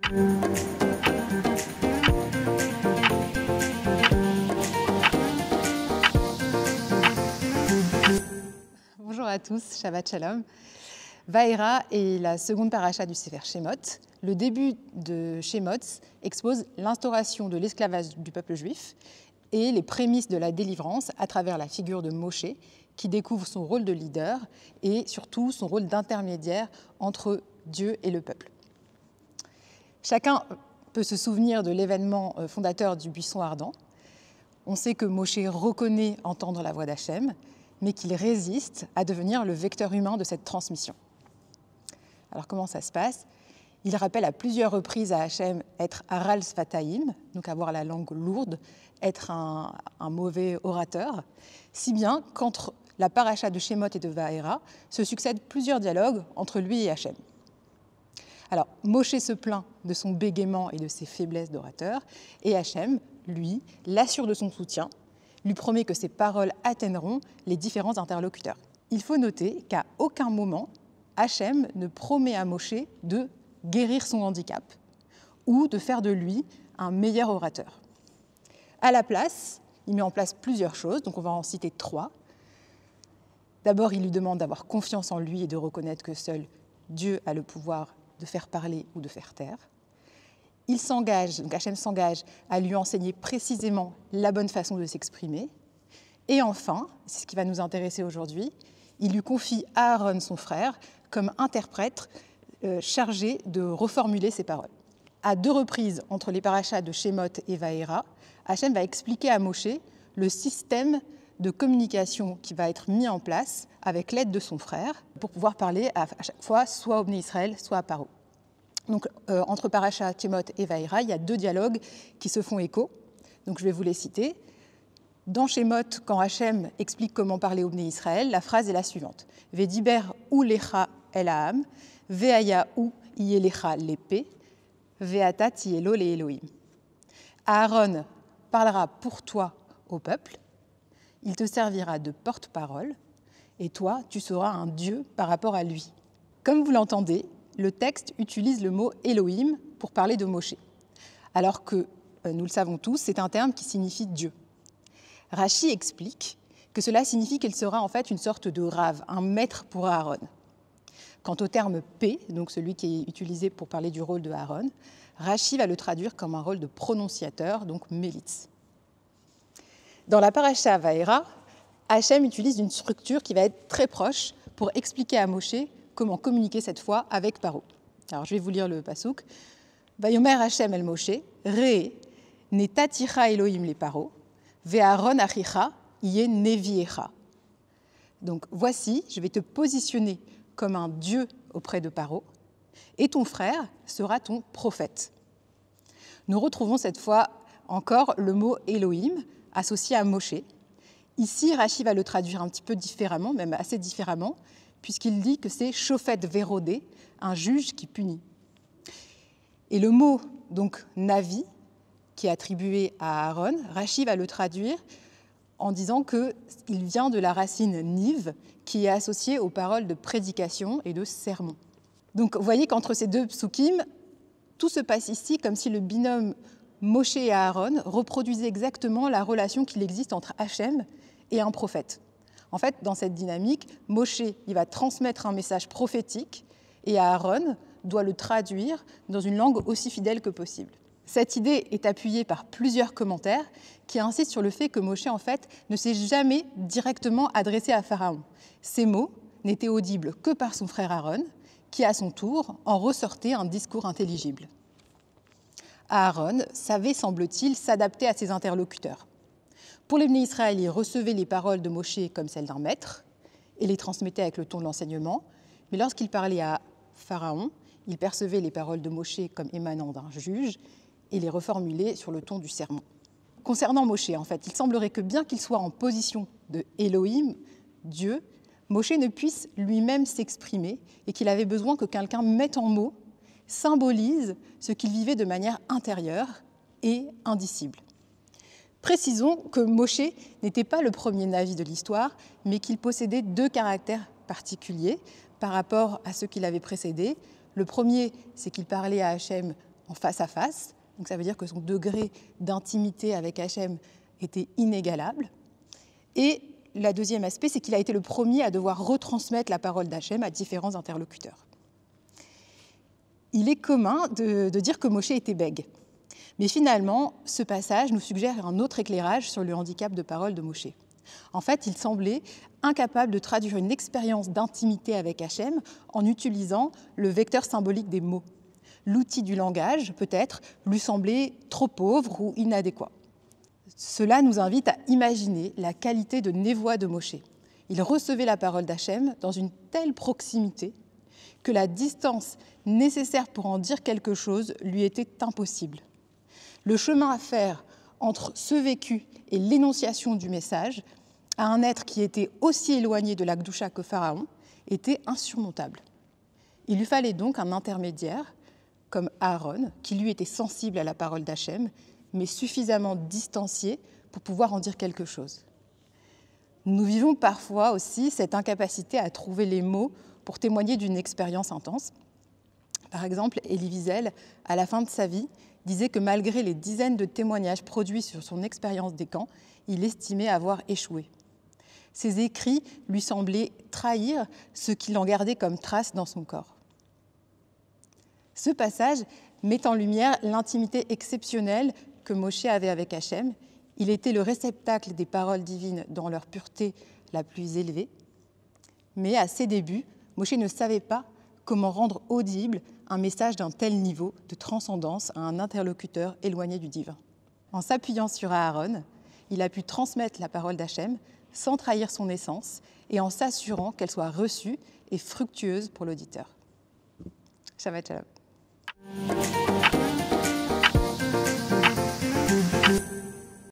Bonjour à tous, Shabbat Shalom. Vaïra est la seconde paracha du Sefer Shemot. Le début de Shemot expose l'instauration de l'esclavage du peuple juif et les prémices de la délivrance à travers la figure de Moshe, qui découvre son rôle de leader et surtout son rôle d'intermédiaire entre Dieu et le peuple. Chacun peut se souvenir de l'événement fondateur du buisson ardent. On sait que Moshe reconnaît entendre la voix d'Hachem, mais qu'il résiste à devenir le vecteur humain de cette transmission. Alors comment ça se passe ? Il rappelle à plusieurs reprises à Hachem être Aral Sfataim, donc avoir la langue lourde, être un mauvais orateur, si bien qu'entre la paracha de Shemot et de Vaïra se succèdent plusieurs dialogues entre lui et Hachem. Alors, Moshe se plaint de son bégaiement et de ses faiblesses d'orateur, et Hachem, lui, l'assure de son soutien, lui promet que ses paroles atteindront les différents interlocuteurs. Il faut noter qu'à aucun moment, Hachem ne promet à Moshe de guérir son handicap ou de faire de lui un meilleur orateur. À la place, il met en place plusieurs choses, donc on va en citer 3. D'abord, il lui demande d'avoir confiance en lui et de reconnaître que seul Dieu a le pouvoir de faire parler ou de faire taire. Il s'engage, donc Hachem s'engage à lui enseigner précisément la bonne façon de s'exprimer. Et enfin, c'est ce qui va nous intéresser aujourd'hui, il lui confie Aaron, son frère, comme interprète chargé de reformuler ses paroles. À 2 reprises, entre les parachas de Shemot et Vaïra, Hachem va expliquer à Moshe le système de communication qui va être mis en place avec l'aide de son frère pour pouvoir parler à chaque fois soit au Bnei Israël, soit à Paro. Donc, entre Paracha, Shemot et Vaïra, il y a 2 dialogues qui se font écho. Donc, je vais vous les citer. Dans Shemot, quand Hachem explique comment parler au Bnei Israël, la phrase est la suivante. « Vediber ou lecha el ha'am, ve'aya ou yelecha lepe, ve'ata tielo le Elohim. » Aaron parlera pour toi au peuple, il te servira de porte-parole, et toi, tu seras un Dieu par rapport à lui. Comme vous l'entendez, le texte utilise le mot Elohim pour parler de Moshe, alors que, nous le savons tous, c'est un terme qui signifie Dieu. Rashi explique que cela signifie qu'il sera en fait une sorte de rave, un maître pour Aaron. Quant au terme P, donc celui qui est utilisé pour parler du rôle de Aaron, Rashi va le traduire comme un rôle de prononciateur, donc mélitz. Dans la paracha Vaïra, Hachem utilise une structure qui va être très proche pour expliquer à Moshe comment communiquer cette fois avec Paro. Alors je vais vous lire le pasouk. Vayomer Hachem el Moshe, Re, netaticha Elohim le Paro, ve'aron achicha, iye neviecha. Donc voici, je vais te positionner comme un Dieu auprès de Paro, et ton frère sera ton prophète. Nous retrouvons cette fois encore le mot Elohim associé à Moshe. Ici, Rashi va le traduire un petit peu différemment, même assez différemment, puisqu'il dit que c'est Shofet Vérodé, un juge qui punit. Et le mot, donc, Navi, qui est attribué à Aaron, Rashi va le traduire en disant qu'il vient de la racine Niv, qui est associée aux paroles de prédication et de sermon. Donc, vous voyez qu'entre ces 2 psukim, tout se passe ici comme si le binôme Moshe et Aaron reproduisait exactement la relation qu'il existe entre Hachem et un prophète. En fait, dans cette dynamique, Moshe il va transmettre un message prophétique et Aaron doit le traduire dans une langue aussi fidèle que possible. Cette idée est appuyée par plusieurs commentaires qui insistent sur le fait que Moshe, en fait, ne s'est jamais directement adressé à Pharaon. Ces mots n'étaient audibles que par son frère Aaron, qui, à son tour, en ressortait un discours intelligible. Aaron savait, semble-t-il, s'adapter à ses interlocuteurs. Pour les Bnei Israël, il recevait les paroles de Moshe comme celles d'un maître et les transmettait avec le ton de l'enseignement. Mais lorsqu'il parlait à Pharaon, il percevait les paroles de Moshe comme émanant d'un juge et les reformulait sur le ton du sermon. Concernant Moshe, en fait, il semblerait que bien qu'il soit en position de Elohim, Dieu, Moshe ne puisse lui-même s'exprimer et qu'il avait besoin que quelqu'un mette en mots, symbolise ce qu'il vivait de manière intérieure et indicible. Précisons que Moshe n'était pas le premier Navi de l'histoire, mais qu'il possédait 2 caractères particuliers par rapport à ceux qui l'avaient précédé. Le premier, c'est qu'il parlait à Hachem en face à face. Donc ça veut dire que son degré d'intimité avec Hachem était inégalable. Et le deuxième aspect, c'est qu'il a été le premier à devoir retransmettre la parole d'Hachem à différents interlocuteurs. Il est commun de dire que Moshe était bègue. Mais finalement, ce passage nous suggère un autre éclairage sur le handicap de parole de Moshe. En fait, il semblait incapable de traduire une expérience d'intimité avec Hachem en utilisant le vecteur symbolique des mots. L'outil du langage, peut-être, lui semblait trop pauvre ou inadéquat. Cela nous invite à imaginer la qualité de névoie de Moshe. Il recevait la parole d'Hachem dans une telle proximité que la distance nécessaire pour en dire quelque chose lui était impossible. Le chemin à faire entre ce vécu et l'énonciation du message à un être qui était aussi éloigné de la Gdoucha que Pharaon était insurmontable. Il lui fallait donc un intermédiaire, comme Aaron, qui lui était sensible à la parole d'Hachem, mais suffisamment distancié pour pouvoir en dire quelque chose. Nous vivons parfois aussi cette incapacité à trouver les mots pour témoigner d'une expérience intense. Par exemple, Elie Wiesel, à la fin de sa vie, disait que malgré les dizaines de témoignages produits sur son expérience des camps, il estimait avoir échoué. Ses écrits lui semblaient trahir ce qu'il en gardait comme trace dans son corps. Ce passage met en lumière l'intimité exceptionnelle que Moshe avait avec Hachem. Il était le réceptacle des paroles divines dans leur pureté la plus élevée. Mais à ses débuts, Moshe ne savait pas comment rendre audible un message d'un tel niveau de transcendance à un interlocuteur éloigné du divin. En s'appuyant sur Aaron, il a pu transmettre la parole d'Hachem sans trahir son essence et en s'assurant qu'elle soit reçue et fructueuse pour l'auditeur. Shabbat shalom.